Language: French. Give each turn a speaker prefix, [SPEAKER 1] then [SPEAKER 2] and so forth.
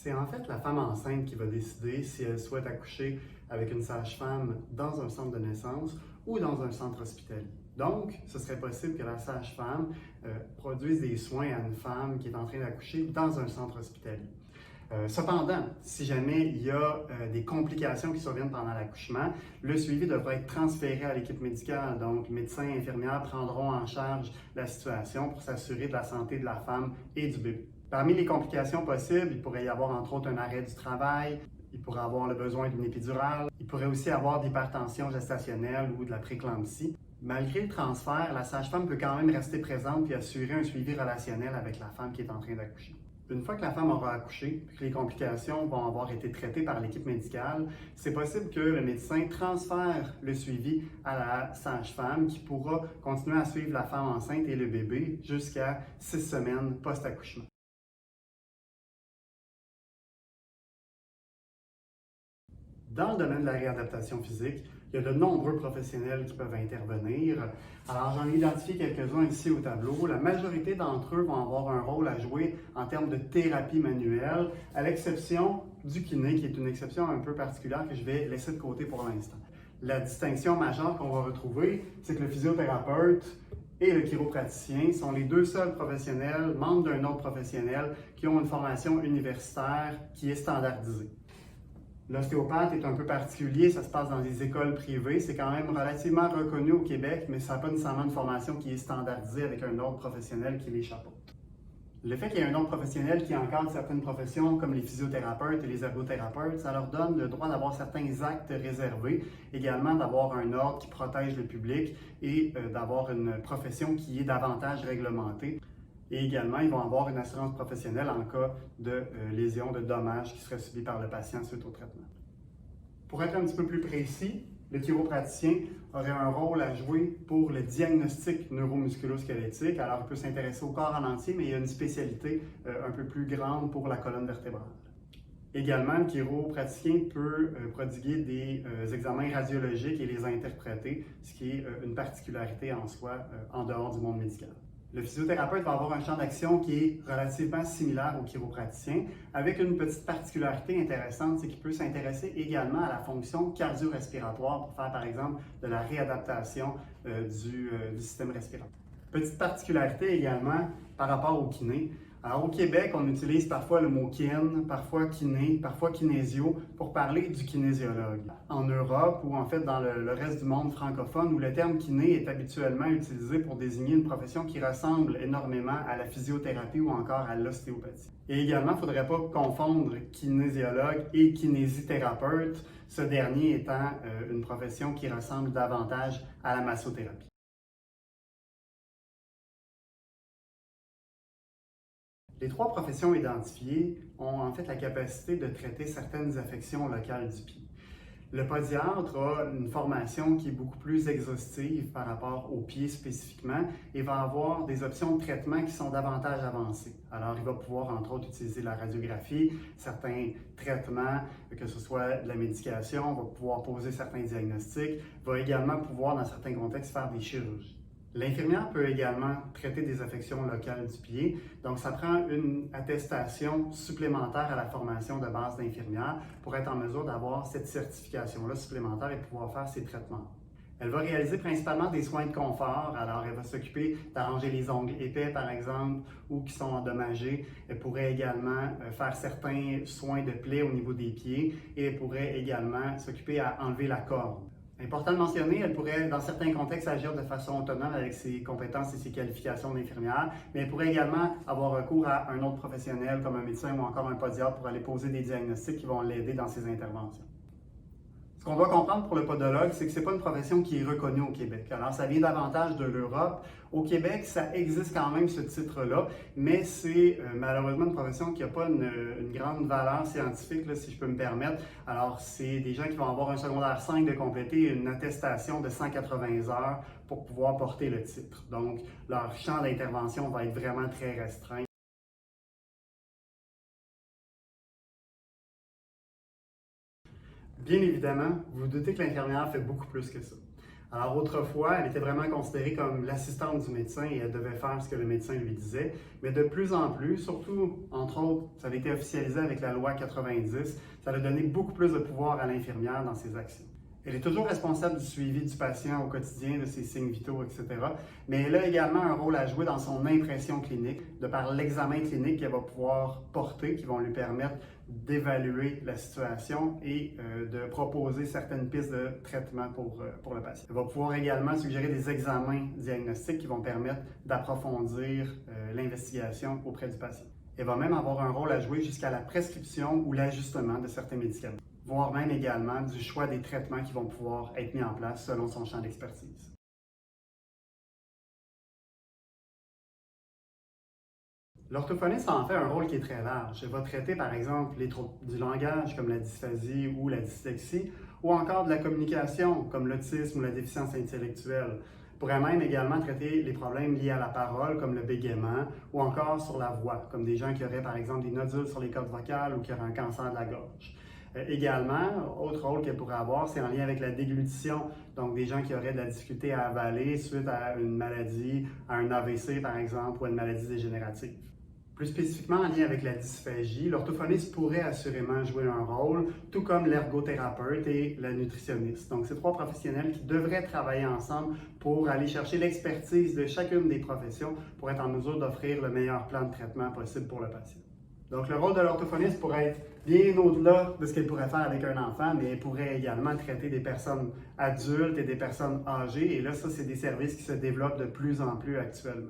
[SPEAKER 1] C'est en fait la femme enceinte qui va décider si elle souhaite accoucher avec une sage-femme dans un centre de naissance ou dans un centre hospitalier. Donc, ce serait possible que la sage-femme produise des soins à une femme qui est en train d'accoucher dans un centre hospitalier. Cependant, si jamais il y a des complications qui surviennent pendant l'accouchement, le suivi devra être transféré à l'équipe médicale. Donc, médecins et infirmières prendront en charge la situation pour s'assurer de la santé de la femme et du bébé. Parmi les complications possibles, il pourrait y avoir entre autres un arrêt du travail, il pourrait avoir le besoin d'une épidurale, il pourrait aussi avoir d'hypertension gestationnelle ou de la préclampsie. Malgré le transfert, la sage-femme peut quand même rester présente et assurer un suivi relationnel avec la femme qui est en train d'accoucher. Une fois que la femme aura accouché et que les complications vont avoir été traitées par l'équipe médicale, c'est possible que le médecin transfère le suivi à la sage-femme qui pourra continuer à suivre la femme enceinte et le bébé jusqu'à 6 semaines post-accouchement. Dans le domaine de la réadaptation physique, il y a de nombreux professionnels qui peuvent intervenir. Alors, j'en ai identifié quelques-uns ici au tableau. La majorité d'entre eux vont avoir un rôle à jouer en termes de thérapie manuelle, à l'exception du kiné, qui est une exception un peu particulière que je vais laisser de côté pour l'instant. La distinction majeure qu'on va retrouver, c'est que le physiothérapeute et le chiropraticien sont les deux seuls professionnels, membres d'un autre professionnel, qui ont une formation universitaire qui est standardisée. L'ostéopathe est un peu particulier, ça se passe dans des écoles privées, c'est quand même relativement reconnu au Québec, mais ça n'a pas nécessairement une formation qui est standardisée avec un ordre professionnel qui les chapeaute. Le fait qu'il y ait un ordre professionnel qui encadre certaines professions comme les physiothérapeutes et les ergothérapeutes, ça leur donne le droit d'avoir certains actes réservés, également d'avoir un ordre qui protège le public et d'avoir une profession qui est davantage réglementée. Et également, ils vont avoir une assurance professionnelle en cas de lésion, de dommages qui seraient subis par le patient suite au traitement. Pour être un petit peu plus précis, le chiropraticien aurait un rôle à jouer pour le diagnostic neuromusculo-squelettique. Alors, il peut s'intéresser au corps en entier, mais il y a une spécialité un peu plus grande pour la colonne vertébrale. Également, le chiropraticien peut prodiguer des examens radiologiques et les interpréter, ce qui est une particularité en soi en dehors du monde médical. Le physiothérapeute va avoir un champ d'action qui est relativement similaire au chiropraticien, avec une petite particularité intéressante, c'est qu'il peut s'intéresser également à la fonction cardio-respiratoire pour faire par exemple de la réadaptation du système respiratoire. Petite particularité également par rapport au kiné. Alors, au Québec, on utilise parfois le mot kin, parfois kiné, parfois kinésio pour parler du kinésiologue. En Europe ou en fait dans le reste du monde francophone où le terme kiné est habituellement utilisé pour désigner une profession qui ressemble énormément à la physiothérapie ou encore à l'ostéopathie. Et également, il ne faudrait pas confondre kinésiologue et kinésithérapeute, ce dernier étant une profession qui ressemble davantage à la massothérapie. Les trois professions identifiées ont en fait la capacité de traiter certaines affections locales du pied. Le podiatre a une formation qui est beaucoup plus exhaustive par rapport au pied spécifiquement et va avoir des options de traitement qui sont davantage avancées. Alors, il va pouvoir entre autres utiliser la radiographie, certains traitements, que ce soit de la médication, va pouvoir poser certains diagnostics, va également pouvoir dans certains contextes faire des chirurgies. L'infirmière peut également traiter des affections locales du pied, donc ça prend une attestation supplémentaire à la formation de base d'infirmière pour être en mesure d'avoir cette certification-là supplémentaire et pouvoir faire ces traitements. Elle va réaliser principalement des soins de confort, alors elle va s'occuper d'arranger les ongles épais par exemple ou qui sont endommagés. Elle pourrait également faire certains soins de plaies au niveau des pieds et elle pourrait également s'occuper à enlever la corde. Important de mentionner, elle pourrait, dans certains contextes, agir de façon autonome avec ses compétences et ses qualifications d'infirmière, mais elle pourrait également avoir recours à un autre professionnel comme un médecin ou encore un podiatre pour aller poser des diagnostics qui vont l'aider dans ses interventions. Ce qu'on doit comprendre pour le podologue, c'est que ce n'est pas une profession qui est reconnue au Québec. Alors, ça vient davantage de l'Europe. Au Québec, ça existe quand même ce titre-là, mais c'est malheureusement une profession qui n'a pas une grande valeur scientifique, là, si je peux me permettre. Alors, c'est des gens qui vont avoir un secondaire 5 de compléter une attestation de 180 heures pour pouvoir porter le titre. Donc, leur champ d'intervention va être vraiment très restreint. Bien évidemment, vous vous doutez que l'infirmière fait beaucoup plus que ça. Alors autrefois, elle était vraiment considérée comme l'assistante du médecin et elle devait faire ce que le médecin lui disait. Mais de plus en plus, surtout, entre autres, ça a été officialisé avec la loi 90, ça a donné beaucoup plus de pouvoir à l'infirmière dans ses actions. Elle est toujours responsable du suivi du patient au quotidien, de ses signes vitaux, etc. Mais elle a également un rôle à jouer dans son impression clinique, de par l'examen clinique qu'elle va pouvoir porter, qui vont lui permettre d'évaluer la situation et de proposer certaines pistes de traitement pour le patient. Elle va pouvoir également suggérer des examens diagnostiques qui vont permettre d'approfondir l'investigation auprès du patient. Elle va même avoir un rôle à jouer jusqu'à la prescription ou l'ajustement de certains médicaments, voire même également du choix des traitements qui vont pouvoir être mis en place selon son champ d'expertise. L'orthophoniste en fait un rôle qui est très large. Elle va traiter par exemple les troubles du langage comme la dysphasie ou la dyslexie, ou encore de la communication comme l'autisme ou la déficience intellectuelle. Elle pourrait même également traiter les problèmes liés à la parole comme le bégaiement ou encore sur la voix, comme des gens qui auraient par exemple des nodules sur les cordes vocales ou qui auraient un cancer de la gorge. Également, autre rôle qu'elle pourrait avoir, c'est en lien avec la déglutition, donc des gens qui auraient de la difficulté à avaler suite à une maladie, à un AVC par exemple, ou à une maladie dégénérative. Plus spécifiquement en lien avec la dysphagie, l'orthophoniste pourrait assurément jouer un rôle, tout comme l'ergothérapeute et la nutritionniste. Donc, c'est trois professionnels qui devraient travailler ensemble pour aller chercher l'expertise de chacune des professions pour être en mesure d'offrir le meilleur plan de traitement possible pour le patient. Donc, le rôle de l'orthophoniste pourrait être bien au-delà de ce qu'elle pourrait faire avec un enfant, mais elle pourrait également traiter des personnes adultes et des personnes âgées. Et là, ça, c'est des services qui se développent de plus en plus actuellement.